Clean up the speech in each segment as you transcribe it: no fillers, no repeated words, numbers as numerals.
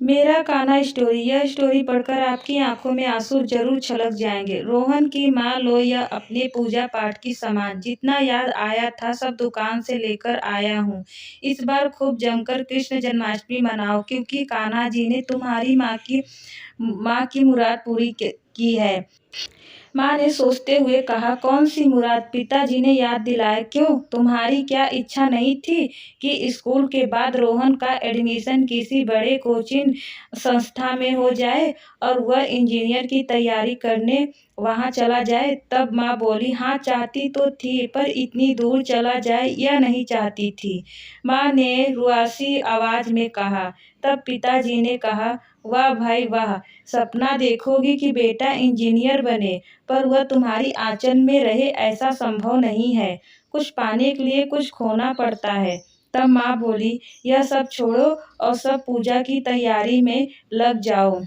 मेरा कान्हा स्टोरी। यह स्टोरी पढ़कर आपकी आंखों में आंसू जरूर छलक जाएंगे। रोहन की माँ लो यह अपने पूजा पाठ की सामान जितना याद आया था सब दुकान से लेकर आया हूँ। इस बार खूब जमकर कृष्ण जन्माष्टमी मनाओ क्योंकि कान्हा जी ने तुम्हारी माँ की मुराद पूरी की है। माँ ने सोचते हुए कहा, कौन सी मुराद? पिताजी ने याद दिलाया। क्यों, तुम्हारी क्या इच्छा नहीं थी कि स्कूल के बाद रोहन का एडमिशन किसी बड़े कोचिंग संस्था में हो जाए और वह इंजीनियर की तैयारी करने वहां चला जाए? तब माँ बोली, हाँ चाहती तो थी पर इतनी दूर चला जाए यह नहीं चाहती थी। माँ ने रुआसी आवाज में कहा। तब पिताजी ने कहा, वाह भाई वाह, सपना देखोगी कि बेटा इंजीनियर बने, पर वह तुम्हारी आंचल में रहे ऐसा संभव नहीं है। कुछ पाने के लिए कुछ खोना पड़ता है। तब माँ बोली, यह सब छोड़ो और सब पूजा की तैयारी में लग जाओ।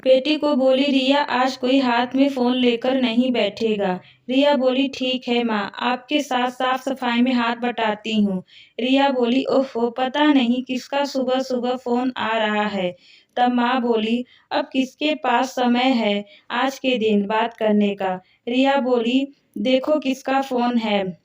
बेटी को बोली, रिया आज कोई हाथ में फोन लेकर नहीं बैठेगा। रिया बोली, ठीक है माँ, आपके साथ साफ सफाई में हाथ बटाती हूँ। रिया बोली, ओहो, पता नहीं किसका सुबह सुबह फोन आ रहा है। तब माँ बोली, अब किसके पास समय है आज के दिन बात करने का? रिया बोली, देखो किसका फोन है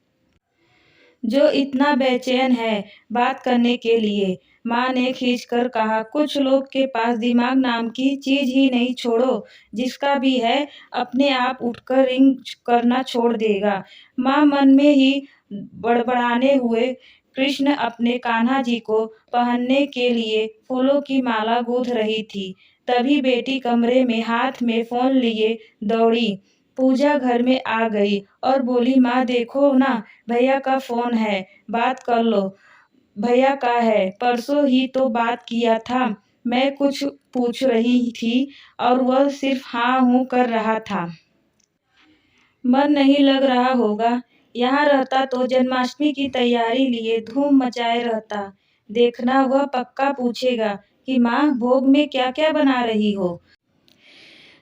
जो इतना बेचैन है बात करने के लिए। माँ ने खींचकर कहा, कुछ लोग के पास दिमाग नाम की चीज ही नहीं। छोड़ो, जिसका भी है अपने आप उठकर रिंग करना छोड़ देगा। माँ मन में ही बड़बड़ाने हुए कृष्ण अपने कान्हा जी को पहनने के लिए फूलों की माला गूंथ रही थी। तभी बेटी कमरे में हाथ में फोन लिए दौड़ी पूजा घर में आ गई और बोली, माँ देखो ना, भैया का फोन है, बात कर लो। भैया का है, परसों ही तो बात किया था। मैं कुछ पूछ रही थी और वह सिर्फ हाँ हूँ कर रहा था। मन नहीं लग रहा होगा। यहाँ रहता तो जन्माष्टमी की तैयारी लिए धूम मचाए रहता। देखना वह पक्का पूछेगा कि माँ भोग में क्या क्या बना रही हो।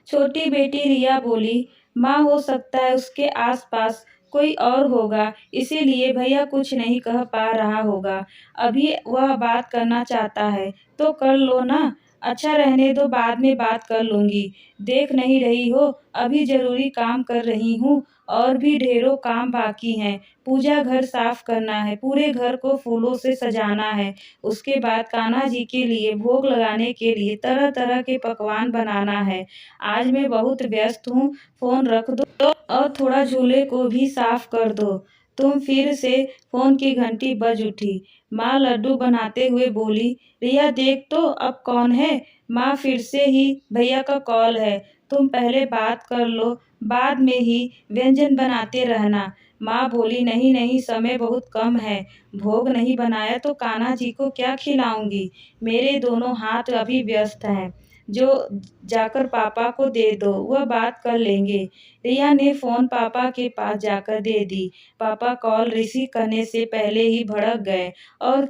छोटी बेटी रिया बोली, माँ हो सकता है उसके आसपास कोई और होगा, इसीलिए भैया कुछ नहीं कह पा रहा होगा। अभी वह बात करना चाहता है तो कर लो ना। अच्छा रहने दो, बाद में बात कर लूंगी। देख नहीं रही हो अभी जरूरी काम कर रही हूँ और भी ढेरों काम बाकी हैं। पूजा घर साफ करना है, पूरे घर को फूलों से सजाना है। उसके बाद कान्हा जी के लिए भोग लगाने के लिए तरह तरह के पकवान बनाना है। आज मैं बहुत व्यस्त हूँ, फोन रख दो और थोड़ा झूले को भी साफ कर दो। तुम फिर से फोन की घंटी बज उठी। माँ लड्डू बनाते हुए बोली, रिया देख तो अब कौन है। माँ फिर से ही भैया का कॉल है, तुम पहले बात कर लो, बाद में ही व्यंजन बनाते रहना। माँ बोली, नहीं नहीं, समय बहुत कम है, भोग नहीं बनाया तो कान्हा जी को क्या खिलाऊंगी। मेरे दोनों हाथ अभी व्यस्त हैं, जो जाकर पापा को दे दो, वह बात कर लेंगे। रिया ने फोन पापा के पास जाकर दे दी। पापा कॉल रिसीव करने से पहले ही भड़क गए और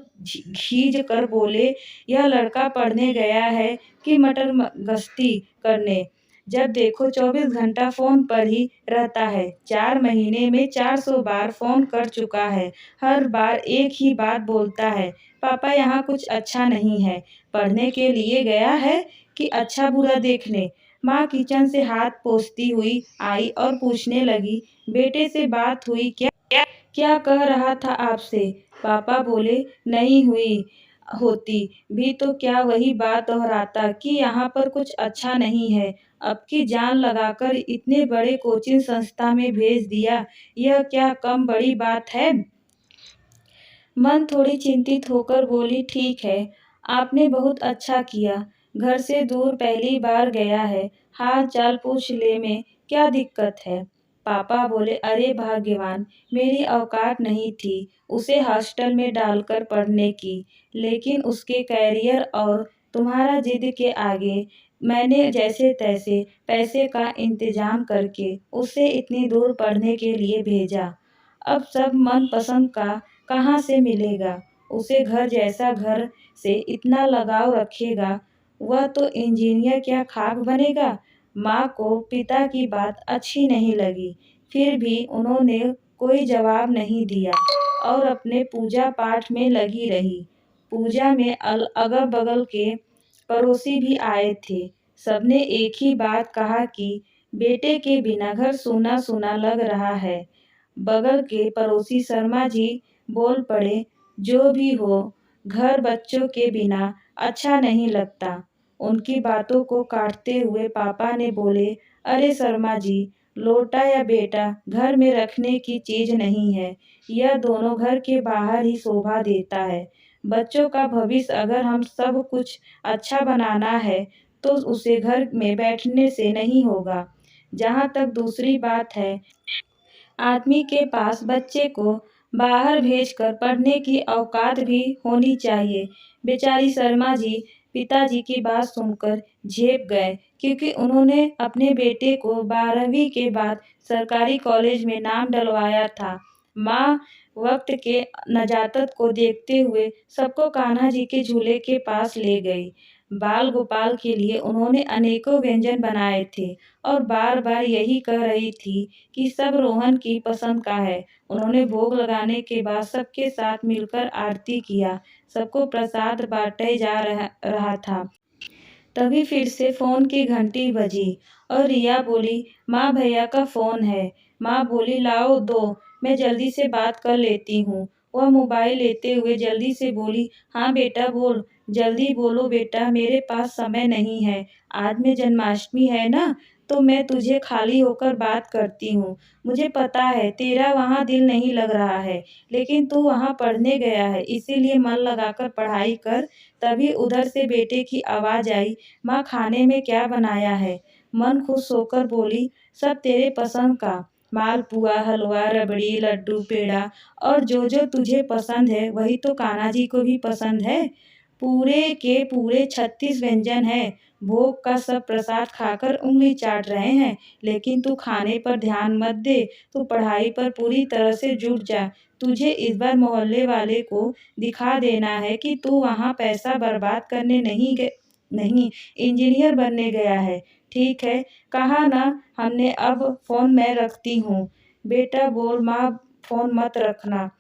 खींच कर बोले, यह लड़का पढ़ने गया है कि मटर गश्ती करने? जब देखो 24 घंटा फोन पर ही रहता है। 4 महीने में 400 बार फोन कर चुका है। हर बार एक ही बात बोलता है, पापा यहाँ कुछ अच्छा नहीं है। पढ़ने के लिए गया है कि अच्छा बुरा देखने? माँ किचन से हाथ पोंछती हुई आई और पूछने लगी, बेटे से बात हुई क्या? क्या कह रहा था आपसे? पापा बोले, नहीं हुई होती भी तो क्या वही बात दोहराता कि यहाँ पर कुछ अच्छा नहीं है। अब की जान लगाकर इतने बड़े कोचिंग संस्था में भेज दिया, यह क्या कम बड़ी बात है? मन थोड़ी चिंतित होकर बोली, ठीक है, आपने बहुत अच्छा किया। घर से दूर पहली बार गया है, हाल चाल पूछ ले में क्या दिक्कत है? पापा बोले, अरे भाग्यवान, मेरी औकात नहीं थी उसे हॉस्टल में डालकर पढ़ने की, लेकिन उसके कैरियर और तुम्हारा जिद के आगे मैंने जैसे तैसे पैसे का इंतजाम करके उसे इतनी दूर पढ़ने के लिए भेजा। अब सब मनपसंद का कहाँ से मिलेगा? उसे घर जैसा घर से इतना लगाव रखेगा, वह तो इंजीनियर क्या खाक बनेगा? माँ को पिता की बात अच्छी नहीं लगी, फिर भी उन्होंने कोई जवाब नहीं दिया और अपने पूजा पाठ में लगी रही। पूजा में अगल बगल के पड़ोसी भी आए थे। सबने एक ही बात कहा कि बेटे के बिना घर सूना सूना लग रहा है। बगल के पड़ोसी शर्मा जी बोल पड़े, जो भी हो, घर बच्चों के बिना अच्छा नहीं लगता। उनकी बातों को काटते हुए पापा ने बोले, अरे शर्मा जी, लोटा या बेटा घर में रखने की चीज नहीं है। यह दोनों घर के बाहर ही शोभा देता है। बच्चों का भविष्य अगर हम सब कुछ अच्छा बनाना है तो उसे घर में बैठने से नहीं होगा। जहाँ तक दूसरी बात है, आदमी के पास बच्चे को बाहर भेजकर पढ़ने की औकात भी होनी चाहिए। बेचारी शर्मा जी पिताजी की बात सुनकर झेप गए, क्योंकि उन्होंने अपने बेटे को 12वीं के बाद सरकारी कॉलेज में नाम डलवाया था। माँ वक्त के नजाकत को देखते हुए सबको कान्हा जी के झूले के पास ले गई। बाल गोपाल के लिए उन्होंने अनेकों व्यंजन बनाए थे और बार बार यही कह रही थी कि सब रोहन की पसंद का है। उन्होंने भोग लगाने के बाद सबके साथ मिलकर आरती किया। सबको प्रसाद बांटे जा रहा था। तभी फिर से फोन की घंटी बजी और रिया बोली, माँ भैया का फोन है। माँ बोली, लाओ दो, मैं जल्दी से बात कर लेती हूँ। वह मोबाइल लेते हुए जल्दी से बोली, हाँ बेटा बोल, जल्दी बोलो बेटा, मेरे पास समय नहीं है। आज में जन्माष्टमी है ना, तो मैं तुझे खाली होकर बात करती हूँ। मुझे पता है तेरा वहाँ दिल नहीं लग रहा है, लेकिन तू वहाँ पढ़ने गया है, इसीलिए मन लगाकर पढ़ाई कर। तभी उधर से बेटे की आवाज आई, माँ खाने में क्या बनाया है? मन खुश होकर बोली, सब तेरे पसंद का, मालपुआ, हलवा, रबड़ी, लड्डू, पेड़ा और जो जो तुझे पसंद है वही तो कान्हा जी को भी पसंद है। पूरे के पूरे 36 व्यंजन है। भोग का सब प्रसाद खाकर उंगली चाट रहे हैं, लेकिन तू खाने पर ध्यान मत दे, तू पढ़ाई पर पूरी तरह से जुट जा। तुझे इस बार मोहल्ले वाले को दिखा देना है कि तू वहाँ पैसा बर्बाद करने नहीं, इंजीनियर बनने गया है। ठीक है, कहा ना हमने। अब फोन मैं रखती हूँ। बेटा बोल, माँ फोन मत रखना।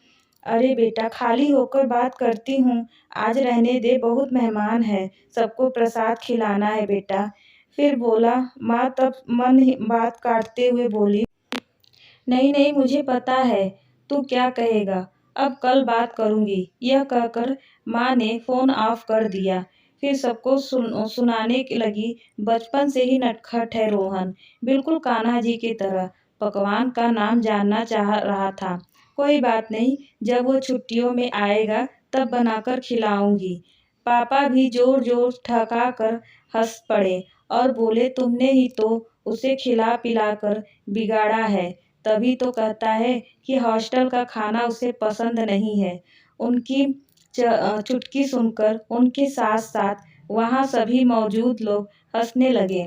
अरे बेटा, खाली होकर बात करती हूँ, आज रहने दे, बहुत मेहमान है, सबको प्रसाद खिलाना है बेटा। फिर बोला, माँ तब मन ही बात काटते हुए बोली, नहीं नहीं, मुझे पता है तू क्या कहेगा, अब कल बात करूंगी। यह कहकर माँ ने फोन ऑफ कर दिया। फिर सबको सुनाने लगी, बचपन से ही नटखट है रोहन, बिल्कुल कान्हा जी की तरह। पकवान का नाम जानना चाह रहा था। कोई बात नहीं, जब वो छुट्टियों में आएगा तब बनाकर खिलाऊंगी। पापा भी जोर जोर ठका कर हंस पड़े और बोले, तुमने ही तो उसे खिला पिलाकर बिगाड़ा है, तभी तो कहता है कि हॉस्टल का खाना उसे पसंद नहीं है। उनकी चुटकी सुनकर उनके साथ साथ वहाँ सभी मौजूद लोग हंसने लगे।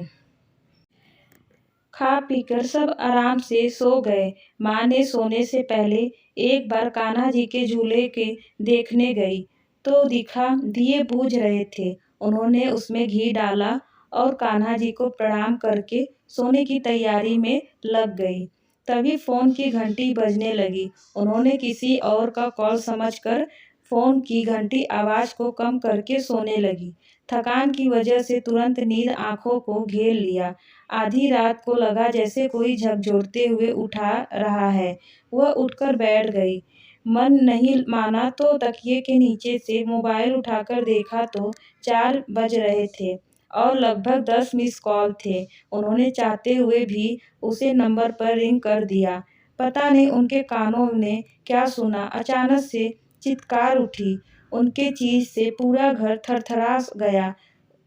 खा पीकर सब आराम से सो गए। माँ ने सोने से पहले एक बार कान्हा जी के झूले के देखने गई तो दिखा दिए बूझ रहे थे। उन्होंने उसमें घी डाला और कान्हा जी को प्रणाम करके सोने की तैयारी में लग गई। तभी फोन की घंटी बजने लगी। उन्होंने किसी और का कॉल समझकर फोन की घंटी आवाज को कम करके सोने लगी। थकान की वजह से तुरंत नींद आंखों को घेर लिया। आधी रात को लगा जैसे कोई झकझोरते हुए उठा रहा है। वह उठकर बैठ गई। मन नहीं माना तो तकिए के नीचे से मोबाइल उठाकर देखा तो 4 बज रहे थे और लगभग 10 मिस कॉल थे। उन्होंने चाहते हुए भी उसे नंबर पर रिंग कर दिया। पता नहीं उनके कानों ने क्या सुना, अचानक से चित्कार उठी। उनके चीज से पूरा घर थरथरा गया।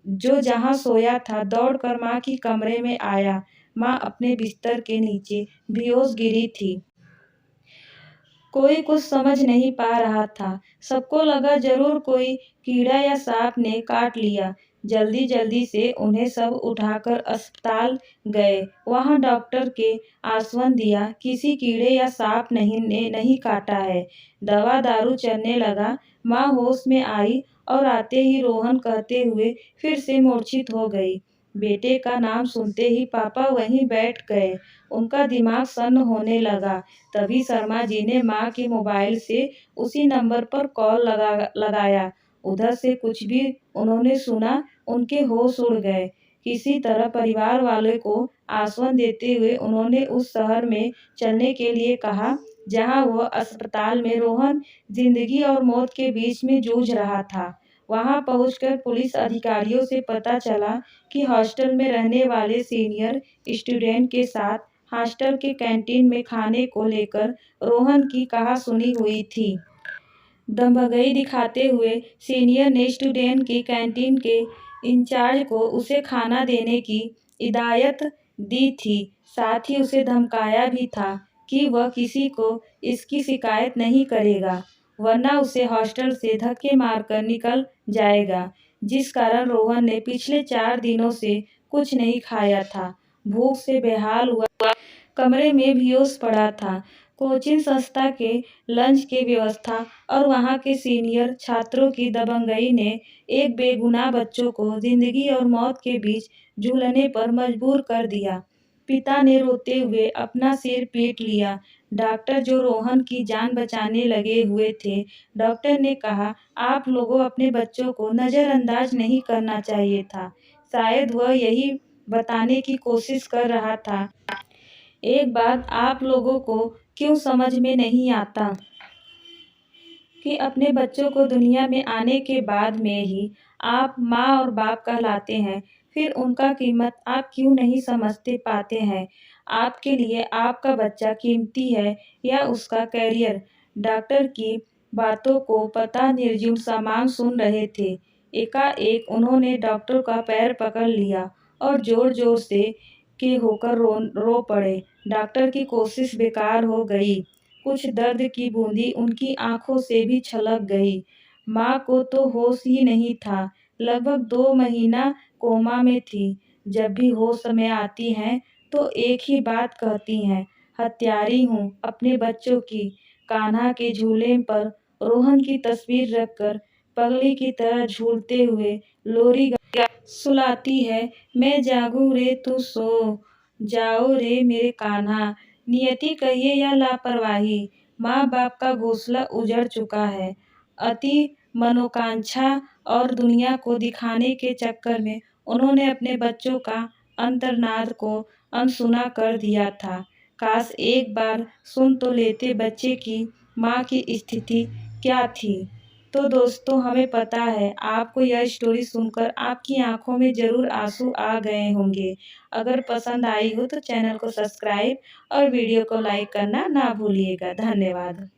जो जहाँ सोया था दौड़कर माँ की कमरे में आया। माँ अपने बिस्तर के नीचे बेहोश गिरी थी। कोई कुछ समझ नहीं पा रहा था। सबको लगा जरूर कोई कीड़ा या सांप ने काट लिया। जल्दी जल्दी से उन्हें सब उठाकर अस्पताल गए। वहाँ डॉक्टर के आश्वासन दिया, किसी कीड़े या सांप ने नहीं काटा है। दवा दारू चलने लगा। माँ होश में आई और आते ही रोहन कहते हुए फिर से मूर्छित हो गई। बेटे का नाम सुनते ही पापा वहीं बैठ गए। उनका दिमाग सन्न होने लगा। तभी शर्मा जी ने माँ के मोबाइल से उसी नंबर पर कॉल लगाया उधर से कुछ भी उन्होंने सुना, उनके होश उड़ गए। किसी तरह परिवार वालों को आश्वासन देते हुए उन्होंने उस शहर में चलने के लिए कहा, जहां वह अस्पताल में रोहन जिंदगी और मौत के बीच में जूझ रहा था। वहां पहुंचकर पुलिस अधिकारियों से पता चला कि हॉस्टल में रहने वाले सीनियर स्टूडेंट के साथ हॉस्टल के कैंटीन में खाने को लेकर रोहन की कहासुनी हुई थी। दबंगई दिखाते हुए सीनियर ने स्टूडेंट की कैंटीन के इंचार्ज को उसे खाना देने की हिदायत दी थी। साथ ही उसे धमकाया भी था कि वह किसी को इसकी शिकायत नहीं करेगा, वरना उसे हॉस्टल से धक्के मारकर निकल जाएगा। जिस कारण रोहन ने पिछले 4 दिनों से कुछ नहीं खाया था, भूख से बेहाल हुआ कमरे में बेहोश पड़ा था। कोचिंग संस्था के लंच की व्यवस्था और वहां के सीनियर छात्रों की दबंगई ने एक बेगुनाह बच्चों को जिंदगी और मौत के बीच झूलने पर मजबूर कर दिया। पिता ने रोते हुए अपना सिर पीट लिया। डॉक्टर जो रोहन की जान बचाने लगे हुए थे, डॉक्टर ने कहा, आप लोगों अपने बच्चों को नजरअंदाज नहीं करना चाहिए था। शायद वह यही बताने की कोशिश कर रहा था। एक बात आप लोगों को क्यों समझ में नहीं आता कि अपने बच्चों को दुनिया में आने के बाद में ही आप माँ और बाप कहलाते हैं, फिर उनका कीमत आप क्यों नहीं समझते पाते हैं। आपके लिए आपका बच्चा कीमती है या उसका करियर। डॉक्टर की बातों को पता निर्जीव सामान सुन रहे थे। एकाएक उन्होंने डॉक्टर का पैर पकड़ लिया और जोर जोर से के होकर रो पड़े। डॉक्टर की कोशिश बेकार हो गई। कुछ दर्द की बूंदी उनकी आंखों से भी छलक गई। माँ को तो होश ही नहीं था। लगभग 2 महीना कोमा में थी। जब भी होश में आती हैं तो एक ही बात कहती हैं, हत्यारी हूँ अपने बच्चों की। कान्हा के झूले पर रोहन की तस्वीर रखकर पगली की तरह झूलते हुए लोरी सुलाती है, मैं जागूं रे तू सो जाओ रे मेरे कान्हा। नियति कहिए या लापरवाही, माँ बाप का घोंसला उजड़ चुका है। अति मनोकांक्षा और दुनिया को दिखाने के चक्कर में उन्होंने अपने बच्चों का अंतर्नाद को अनसुना कर दिया था। काश एक बार सुन तो लेते बच्चे की माँ की स्थिति क्या थी। तो दोस्तों, हमें पता है आपको यह स्टोरी सुनकर आपकी आंखों में जरूर आंसू आ गए होंगे। अगर पसंद आई हो तो चैनल को सब्सक्राइब और वीडियो को लाइक करना ना भूलिएगा। धन्यवाद।